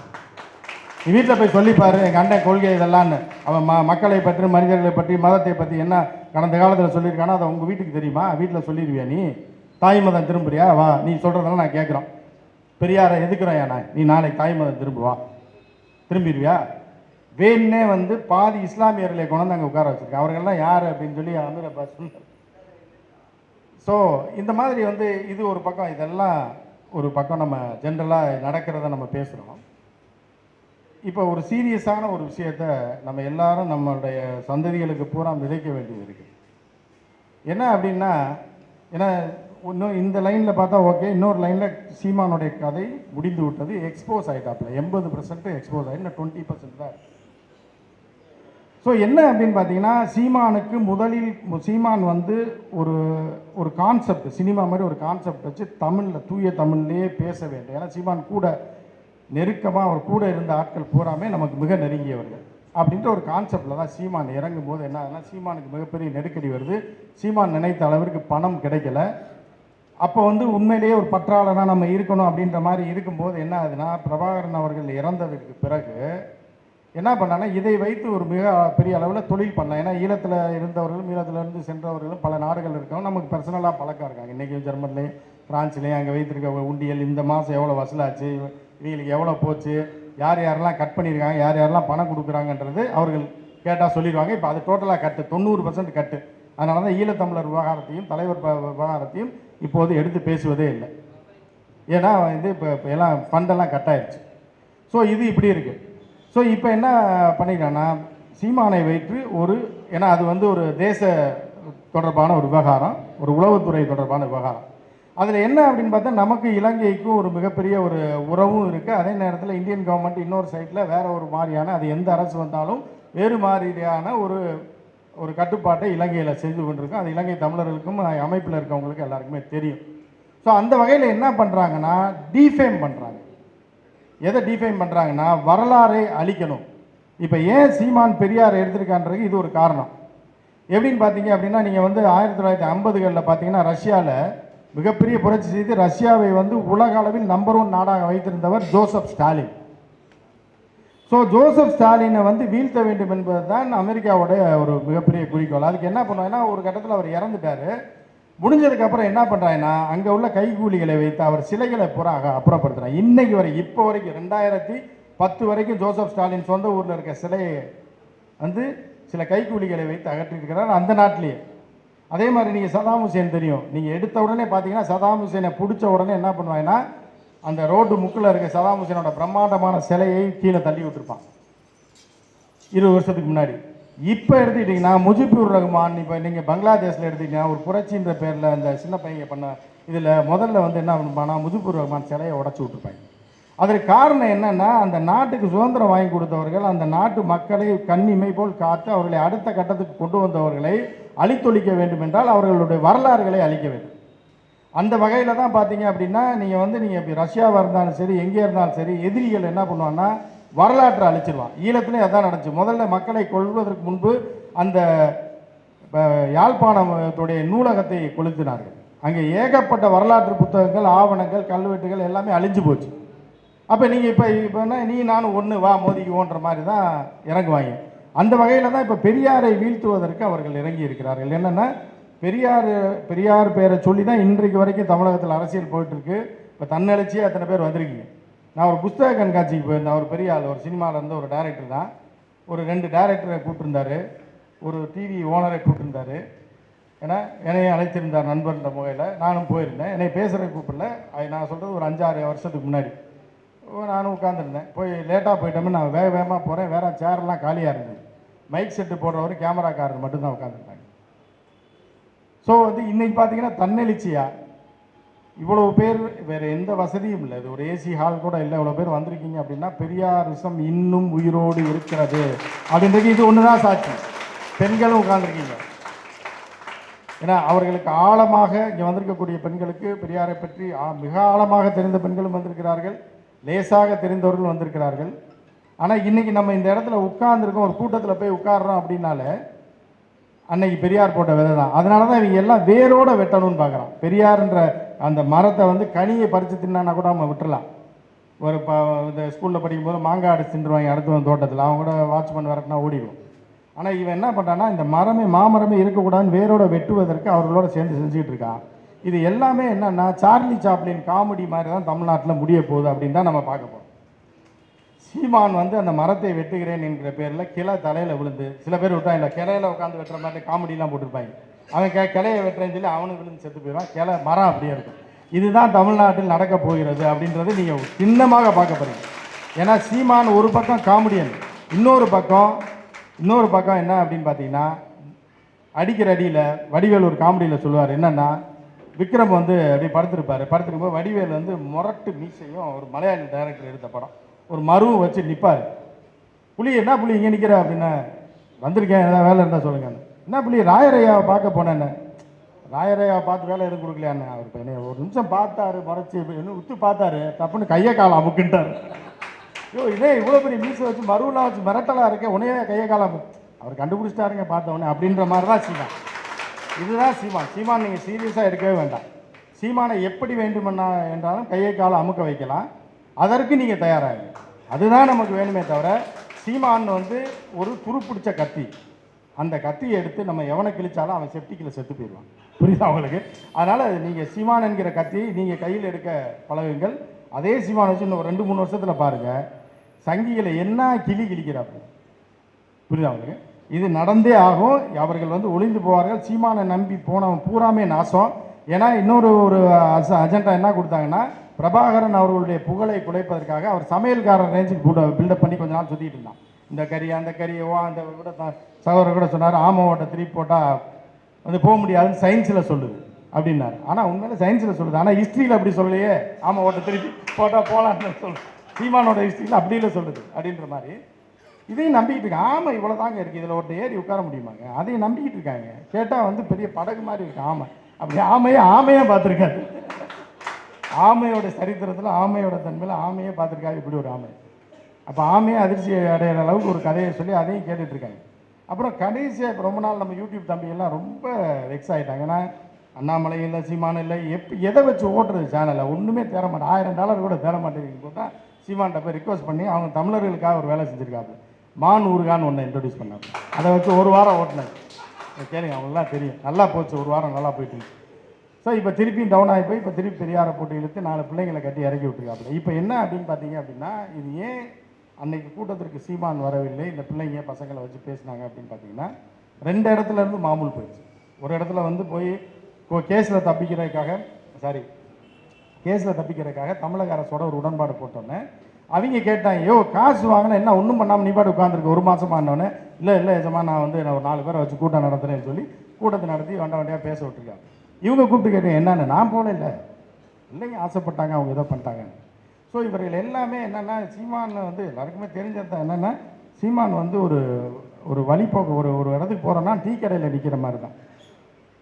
நீ வீட்டில் போய் சொல்லிப்பாரு, எங்கள் அண்ணன் கொள்கை இதெல்லான்னு. அவன் மக்களை பற்றி, மனிதர்களை பற்றி, மதத்தை பற்றி என்ன கடந்த காலத்தில் சொல்லியிருக்கானோ அதை உங்கள் வீட்டுக்கு தெரியுமா? வீட்டில் சொல்லிடுவியா? நீ தாய் மதம் திரும்புறியா? வா, நீ சொல்கிறதெல்லாம் நான் கேட்குறோம். பெரியாரை எதுக்குறோம் நான், நீ நாளைக்கு தாய் மதம் திரும்புவா, திரும்பிடுவியா? வேணே வந்து பாதி இஸ்லாமியர்களை கொண்டு அங்கே உட்கார வச்சுருக்கேன். அவர்கள்லாம் யார் அப்படின்னு சொல்லி அமீர் அப்பாஸ் சொன்னார். ஸோ இந்த மாதிரி வந்து இது ஒரு பக்கம், இதெல்லாம் ஒரு பக்கம் நம்ம ஜென்ரலாக நடக்கிறத நம்ம பேசுகிறோம். இப்போ ஒரு சீரியஸான ஒரு விஷயத்த நம்ம எல்லாரும் நம்மளுடைய சந்ததிகளுக்கு பூரா விதைக்க வேண்டியது இருக்குது. என்ன அப்படின்னா, ஏன்னா இன்னும் இந்த லைனில் பார்த்தா ஓகே, இன்னொரு லைனில் சீமானுடைய கதை முடிந்து விட்டது, எக்ஸ்போஸ் ஆகிட்டாப்புல. 80% எக்ஸ்போஸ் ஆகி இன்னும் 20% தான். ஸோ என்ன அப்படின்னு பார்த்தீங்கன்னா, சீமானுக்கு முதலில் சீமான் வந்து ஒரு கான்செப்ட், சினிமா மாதிரி ஒரு கான்செப்ட் வச்சு தமிழில் தூய தமிழ்லேயே பேச வேண்டும். ஏன்னா சீமான் கூட நெருக்கமாக அவர் கூட இருந்த ஆட்கள் பூராமே நமக்கு மிக நெருங்கியவர்கள். அப்படின்ற ஒரு கான்செப்டில் தான் சீமான் இறங்கும் போது என்ன ஆகுதுன்னா, சீமானுக்கு மிகப்பெரிய நெருக்கடி வருது. சீமான் நினைத்த அளவிற்கு பணம் கிடைக்கல. அப்போ வந்து உண்மையிலேயே ஒரு பற்றாளனாக நம்ம இருக்கணும் அப்படின்ற மாதிரி இருக்கும்போது என்ன ஆகுதுன்னா, பிரபாகரன் அவர்கள் இறந்ததுக்கு பிறகு என்ன பண்ணாங்கன்னா, இதை வைத்து ஒரு மிக பெரிய அளவில் தொழில் பண்ணலாம். ஏன்னா ஈழத்தில் இருந்தவர்களும் ஈழத்திலிருந்து சென்றவர்களும் பல நாடுகள் இருக்கவும் நமக்கு பர்சனலாக பழக்கம் இருக்காங்க. இன்றைக்கி ஜெர்மன்லேயும் ஃப்ரான்ஸ்லேயும் அங்கே வைத்திருக்க உண்டியல் இந்த மாதம் எவ்வளோ வசூலாச்சு, இவங்களுக்கு எவ்வளோ போச்சு, யார் யாரெல்லாம் கட் பண்ணியிருக்காங்க, யார் யாரெல்லாம் பணம் கொடுக்குறாங்கன்றது அவர்கள் கேட்டால் சொல்லிடுவாங்க. இப்போ அது டோட்டலாக கட்டு 90% கட்டு. அதனால தான் ஈழத்தமிழர் விவகாரத்தையும் தலைவர் விவகாரத்தையும் இப்போது எடுத்து பேசுவதே இல்லை. ஏன்னா வந்து இப்போ எல்லாம் ஃபண்டெல்லாம் கட் ஆயிடுச்சு. ஸோ இது இப்படி இருக்குது. ஸோ இப்போ என்ன பண்ணிக்கிறான்னா, சீமானை வைத்து ஏன்னா அது வந்து ஒரு தேச தொடர்பான ஒரு விவகாரம், ஒரு உளவுத்துறை தொடர்பான விவகாரம். அதில் என்ன அப்படின்னு பார்த்தா, நமக்கு இலங்கைக்கும் ஒரு மிகப்பெரிய ஒரு உறவும் இருக்குது. அதே நேரத்தில் இந்தியன் கவர்மெண்ட் இன்னொரு சைட்டில் வேறு ஒரு மாதிரியான, அது எந்த அரசு வந்தாலும் வேறு மாதிரியான ஒரு கட்டுப்பாட்டை இலங்கையில் செய்து கொண்டிருக்கும். அது இலங்கை தமிழர்களுக்கும் அமைப்பில் இருக்கவங்களுக்கு எல்லாருக்குமே தெரியும். ஸோ அந்த வகையில் என்ன பண்ணுறாங்கன்னா, டீஃபேம் பண்ணுறாங்க. எதை டீஃபைன் பண்ணுறாங்கன்னா, வரலாறை அழிக்கணும். இப்போ ஏன் சீமான் பெரியார் எடுத்திருக்கான்றது இது ஒரு காரணம். எப்படின்னு பார்த்தீங்க அப்படின்னா, நீங்கள் வந்து 1950களில் பார்த்தீங்கன்னா ரஷ்யாவில் மிகப்பெரிய புரட்சி செய்து ரஷ்யாவை வந்து உலக அளவில் நம்பர் 1 நாடாக வைத்திருந்தவர் ஜோசப் ஸ்டாலின். ஸோ ஜோசப் ஸ்டாலினை வந்து வீழ்த்த வேண்டும் என்பது தான் அமெரிக்காவுடைய ஒரு மிகப்பெரிய குறிக்கோள். அதுக்கு என்ன பண்ணுவாங்கன்னா, ஒரு கட்டத்தில் அவர் இறந்துட்டார். முடிஞ்சதுக்கப்புறம் என்ன பண்ணுறாங்கன்னா, அங்கே உள்ள கைகூலிகளை வைத்து அவர் சிலைகளை பூரா அப்புறப்படுத்துகிறார். இன்னைக்கு வரைக்கும், இப்போ வரைக்கும் 2010 வரைக்கும் ஜோசப் ஸ்டாலின் சொந்த ஊரில் இருக்க சிலையை வந்து சில கைகூலிகளை வைத்து அகற்றிருக்கிறார் அந்த நாட்டிலேயே. அதே மாதிரி நீங்கள் சதாம் ஹுசேன் தெரியும். நீங்கள் எடுத்த உடனே பார்த்தீங்கன்னா, சதாம் ஹுசேனை பிடிச்ச உடனே என்ன பண்ணுவாங்கன்னா, அந்த ரோட்டு முக்கில் இருக்க சதாம் ஹுசேனோட பிரம்மாண்டமான சிலையை கீழே தள்ளி விட்டுருப்பான் 20 வருஷத்துக்கு முன்னாடி. இப்போ எடுத்துக்கிட்டிங்கன்னா முஜிபுர் ரஹ்மான், இப்போ நீங்கள் பங்களாதேஷில் எடுத்துக்கிட்டிங்கன்னா ஒரு புரட்சின்ற பேரில் அந்த சின்ன பையன் பண்ண இதில் முதல்ல வந்து என்ன பண்ணுவானா, முஜிபுர் ரஹ்மான் சிலையை உடச்சி விட்டுருப்பாங்க. அதற்கு காரணம் என்னென்னா, அந்த நாட்டுக்கு சுதந்திரம் வாங்கி கொடுத்தவர்கள் அந்த நாட்டு மக்களை கண்ணிமை போல் காத்து அவர்களை அடுத்த கட்டத்துக்கு கொண்டு வந்தவர்களை அழித்தொழிக்க வேண்டும் என்றால் அவர்களுடைய வரலாறுகளை அழிக்க வேண்டும். அந்த வகையில் தான் பார்த்தீங்க அப்படின்னா, நீங்கள் இப்போ ரஷ்யாவாக இருந்தாலும் சரி, எங்கே இருந்தாலும் சரி, எதிரிகள் என்ன பண்ணுவாங்கன்னா வரலாற்றை அழிச்சிருவான். ஈழத்துலேயும் அதான் நடந்துச்சு. முதல்ல மக்களை கொள்வதற்கு முன்பு அந்த யாழ்ப்பாணத்துடைய நூலகத்தை கொளுத்தினார்கள். அங்கே ஏகப்பட்ட வரலாற்று புத்தகங்கள், ஆவணங்கள், கல்வெட்டுகள் எல்லாமே அழிஞ்சு போச்சு. அப்போ நீங்கள் இப்போனா நீ நானும் ஒன்று வா மோதிக்குவோன்ற மாதிரி தான் இறங்குவாங்க. அந்த வகையில் தான் இப்போ பெரியாரை வீழ்த்துவதற்கு அவர்கள் இறங்கி இருக்கிறார்கள். என்னென்னா, பெரியார் பேரை சொல்லி தான் இன்றைக்கு வரைக்கும் தமிழகத்தில் அரசியல் போயிட்டுருக்கு. இப்போ தன்னெழுச்சியே அத்தனை பேர் வந்திருக்கீங்க. நான் ஒரு புஸ்தக கண்காட்சிக்கு போயிருந்தேன். ஒரு பெரிய ஆள், ஒரு சினிமாவில் இருந்த ஒரு டைரக்டர் தான். ஒரு 2 டைரக்டரை கூப்பிட்டுருந்தார், ஒரு டிவி ஓனரை கூப்பிட்டுருந்தார். ஏன்னா என்னையும் அழைத்திருந்தார் நண்பர்ன்ற முகையில். நானும் போயிருந்தேன். என்னை பேசுகிற கூப்பிடல. நான் சொல்கிறது ஒரு 5-6 வருஷத்துக்கு முன்னாடி. நானும் உட்காந்துருந்தேன். போய் லேட்டாக போயிட்டோம்னு நான் வேகமாக போகிறேன். வேறு சேரெல்லாம் காலியாக இருந்தது. மைக் செட்டு போடுறவர், கேமராக்காரர் மட்டும்தான் உட்காந்துருந்தாங்க. ஸோ வந்து இன்றைக்கி பார்த்தீங்கன்னா தன்னெழுச்சியாக இவ்வளவு பேர், வேறு எந்த வசதியும் இல்லை, இது ஒரு ஏசி ஹால் கூட இல்லை, இவ்வளோ பேர் வந்திருக்கீங்க அப்படின்னா பெரியாரிசம் இன்னும் உயிரோடு இருக்கிறது அப்படின்றது இது ஒன்று தான் சாட்சி. பெண்களும் உட்கார்ந்துருக்கீங்க. ஏன்னா அவர்களுக்கு ஆழமாக இங்கே வந்திருக்கக்கூடிய பெண்களுக்கு பெரியாரை பற்றி மிக ஆழமாக தெரிந்த பெண்களும் வந்திருக்கிறார்கள், லேசாக தெரிந்தவர்கள் வந்திருக்கிறார்கள். ஆனால் இன்றைக்கி நம்ம இந்த இடத்துல உட்கார்ந்துருக்கோம், ஒரு கூட்டத்தில் போய் உட்கார்றோம் அப்படின்னாலே அன்னைக்கு பெரியார் போட்ட விதை தான். அதனால தான் இவங்க எல்லாம் வேரோடு வெட்டணும்னு பார்க்குறான். பெரியார்ன்ற அந்த மரத்தை வந்து கனியை பறித்து தின்னா கூட நம்ம விட்டுறலாம். ஒரு இந்த ஸ்கூலில் படிக்கும்போது மாங்காய் அடிச்சு தின்றுவாங்க அடுத்த தோட்டத்தில், அவங்க கூட வாட்ச்மேன் வரட்டுனா ஓடிடும். ஆனால் இவன் என்ன பண்ணுறான்னா, இந்த மாமரமே இருக்கக்கூடாதுன்னு வேரோட வெட்டுவதற்கு அவர்களோட சேர்ந்து செஞ்சுக்கிட்டு இருக்கான். இது எல்லாமே என்னென்னா சார்லி சாப்ளின் காமெடி மாதிரி தான் தமிழ்நாட்டில் முடிய போகுது அப்படின்னு தான் நம்ம பார்க்க போகிறோம். சீமான் வந்து அந்த மரத்தை வெட்டுகிறேன் என்கிற பேரில் கிளை தலையில் விழுந்து, சில பேர் விட்டா இல்லை கிளையில் உட்காந்து வெட்டுற மாதிரி காமெடிலாம் போட்டிருப்பாங்க. அவன் கிளையை வெட்டுறேன்னு சொல்லி அவனுக்கு விழுந்து செத்து போயிடுவான். மரம் அப்படியே இருக்கும். இதுதான் தமிழ்நாட்டில் நடக்க போகிறது அப்படின்றது நீங்கள் சின்னமாக பார்க்க போகிறீங்க. ஏன்னா சீமான் ஒரு பக்கம் காமெடியன், இன்னொரு பக்கம் என்ன அப்படின்னு பார்த்தீங்கன்னா, அடிக்கிற அடியில் வடிவேல் ஒரு காமெடியில் சொல்லுவார். என்னென்னா, விக்ரம் வந்து அப்படி படுத்துருக்கும்போது வடிவேல் வந்து முரட்டு மீசையும் ஒரு மலையாளி டைரக்டர் எடுத்த படம், ஒரு மருவும் வச்சு நிற்பார். என்ன புலி இங்கே நிற்கிற அப்படின்னா, வந்திருக்கேன் ஏதாவது வேலை இருந்தால் சொல்லுங்க. என்ன புலி, ராயரையாவை பார்க்க போனேன்னு. ராயரையாவை பார்த்து வேலை எதுவும் கொடுக்கலையான்னு. அவர் இப்போ ஒரு நிமிஷம் பார்த்தாரு, முறைச்சி இன்னும் உத்து பார்த்தாரு, தப்புன்னு கையை காலம் அமுக்குன்ட்டார். ஐயோ இதே இவ்வளோ பெரிய மீசை வச்சு மருவெலாம் வச்சு மிரட்டலாக இருக்கே உடனே கையை காலம் அவர் கண்டுபிடிச்சிட்டாருங்க பார்த்த உடனே அப்படின்ற மாதிரி தான் சீமான். இதுதான் சீமான். சீமான் நீங்கள் சீரியஸாக எடுக்கவே வேண்டாம். சீமானை எப்படி வேண்டுமென்னா என்றாலும் கையை காலம் அமுக்க வைக்கலாம், அதற்கு நீங்கள் தயாராகுங்க. அதுதான் நமக்கு வேணுமே தவிர சீமான் வந்து ஒரு துருப்பிடிச்ச கத்தி. அந்த கத்தியை எடுத்து நம்ம எவனை கிழிச்சாலும் அவன் செப்டிக்கில் செத்து போயிடுவான். புரியுதா அவங்களுக்கு? அதனால் நீங்கள் சீமான் என்கிற கத்தியை நீங்கள் கையில் எடுக்க பழகுங்கள். அதே சீமான் வச்சு இன்னும் 2-3 வருஷத்தில் பாருங்கள் சங்கிகளை என்ன கிழிக்கிறாப்பு. புரியுதா அவங்களுக்கு? இது நடந்தே ஆகும். அவர்கள் வந்து ஒளிந்து போவார்கள். சீமானை நம்பி போனவன் பூராமே நாசம். ஏன்னா இன்னொரு அஜெண்டா என்ன கொடுத்தாங்கன்னா, பிரபாகரன் அவர்களுடைய புகழை குலைப்பதற்காக அவர் சமையல்காரர் ரேஞ்சுக்கு பில்டப் பண்ணி கொஞ்ச நாள் சுற்றிட்டு இருந்தான். இந்த கறி அந்த கறியவோ அந்த கூட சகோதரர் கூட சொன்னார், ஆம ஓட்டை திருப்பி போட்டால் வந்து போக முடியாதுன்னு சயின்ஸில் சொல்லுது அப்படின்னாரு. ஆனால் உண்மையில சயின்ஸில் சொல்லுது, ஆனால் ஹிஸ்ட்ரியில் அப்படி சொல்லலையே. ஆம ஓட்டை திருப்பி போட்டால் போகலான்னு சொல்லு. சீமானோட ஹிஸ்ட்ரியில் அப்படி இல்லை சொல்லுது அப்படின்ற மாதிரி இதையும் நம்பிக்கிட்டு இருக்காங்க. ஆமாம் இவ்வளோ தாங்க இருக்குது, இதில் ஒருத்தர் ஏறி உட்கார முடியுமாங்க? அதையும் நம்பிக்கிட்டு இருக்காங்க. கேட்டால் வந்து பெரிய படகு மாதிரி இருக்கு ஆமை. அப்படி ஆமையே பார்த்துருக்காரு. ஆமையோட சரித்திரத்தில் ஆமையோட தன்மையில் ஆமையே பார்த்துருக்காரு இப்படி ஒரு ஆமை. அப்போ ஆமையே அதிர்ச்சி அடைகிற அளவுக்கு ஒரு கதையை சொல்லி அதையும் கேட்டுட்ருக்காங்க. அப்புறம் கடைசியாக இப்போ ரொம்ப நாள் நம்ம யூடியூப் தம்பியெல்லாம் ரொம்ப வெக்ஸ் ஆகிட்டாங்க. ஏன்னா அண்ணாமலை இல்லை, சீமான் இல்லை, எதை வச்சு ஓட்டுறது சேனலை ஒன்றுமே தேர மாட்டேன். $1000 கூட தேர மாட்டேங்குது போட்டால் சீமான்கிட்ட போய் ரிக்வஸ்ட் பண்ணி அவங்க தமிழர்களுக்காக ஒரு வேலை செஞ்சுருக்காங்க. மான் ஊருகான்னு ஒன்று இன்ட்ரடியூஸ் பண்ணாங்க. அதை வச்சு ஒரு வாரம் ஓட்டினது கேளுங்க, அவங்களுக்குலாம் தெரியும். நல்லா போச்சு, ஒரு வாரம் நல்லா போயிட்டு. ஸோ இப்போ திருப்பியும் டவுன் ஆகி போய் இப்போ திருப்பி பெரியாரை போட்டு இழுத்து 4 பிள்ளைங்களை கட்டி இறக்கி விட்டுருக்காப்புல. இப்போ என்ன அப்படின்னு பார்த்தீங்க அப்படின்னா, இது ஏன் அன்னைக்கு கூட்டத்திற்கு சீமான் வரவில்லை, இந்த பிள்ளைங்க பசங்களை வச்சு பேசினாங்க அப்படின்னு பார்த்தீங்கன்னா, 2 இடத்துல இருந்து மாமூல் போயிடுச்சு. ஒரு இடத்துல வந்து போய் கேஸில் தப்பிக்கிறதுக்காக தமிழக அரசோட ஒரு உடன்பாடு போட்டோன்னே அவங்க கேட்டாங்க, ஐயோ காசு வாங்கினா என்ன ஒன்றும் பண்ணாமல் நீ பாட்டு உட்காந்துருக்கு 1 மாதம் ஆனோடனே. இல்லை எஜமா நான் ஒரு 4 பேரை வச்சு கூட்டம் நடத்துறேன்னு சொல்லி கூட்டத்தை நடத்தி வண்டியாக பேச விட்டுருக்காங்க. இவங்க கூப்பிட்டு கேட்டேன் என்னன்னு, நான் போல இல்லைங்க ஆசைப்பட்டாங்க, அவங்க ஏதோ பண்ணிட்டாங்க. ஸோ இவர்கள் எல்லாமே என்னென்னா, சீமான் வந்து எல்லாருக்குமே தெரிஞ்சது தான். என்னென்னா சீமான் வந்து ஒரு வழிபோக்கு ஒரு இடத்துக்கு போகிறோன்னா டீ கடையில் நிற்கிற மாதிரி தான்.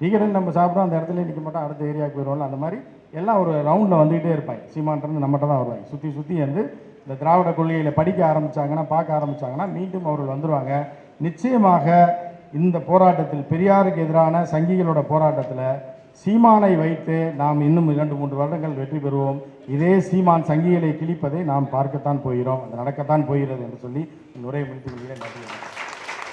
டீ கடையில் நம்ம சாப்பிட்றோம், அந்த இடத்துல நிற்க மாட்டோம், அடுத்த ஏரியாவுக்கு போயிடுவோம்ல. அந்த மாதிரி எல்லாம் ஒரு ரவுண்டில் வந்துக்கிட்டே இருப்பாங்க. சீமான்றது நம்மகிட்ட தான் வருவாங்க. சுற்றி வந்து இந்த திராவிட கொள்கையில் படிக்க ஆரம்பித்தாங்கன்னா, பார்க்க ஆரம்பித்தாங்கன்னா மீண்டும் அவர்கள் வந்துடுவாங்க. நிச்சயமாக இந்த போராட்டத்தில், பெரியாருக்கு எதிரான சங்கிகளோட போராட்டத்தில் சீமானை வைத்து நாம் இன்னும் 2-3 வருடங்கள் வெற்றி பெறுவோம். இதே சீமான் சங்கிகளை கிழிப்பதை நாம் பார்க்கத்தான் போகிறோம், அது நடக்கத்தான் போகிறது என்று சொல்லி உரையை முடித்துக் கொள்கிறேன். நன்றி.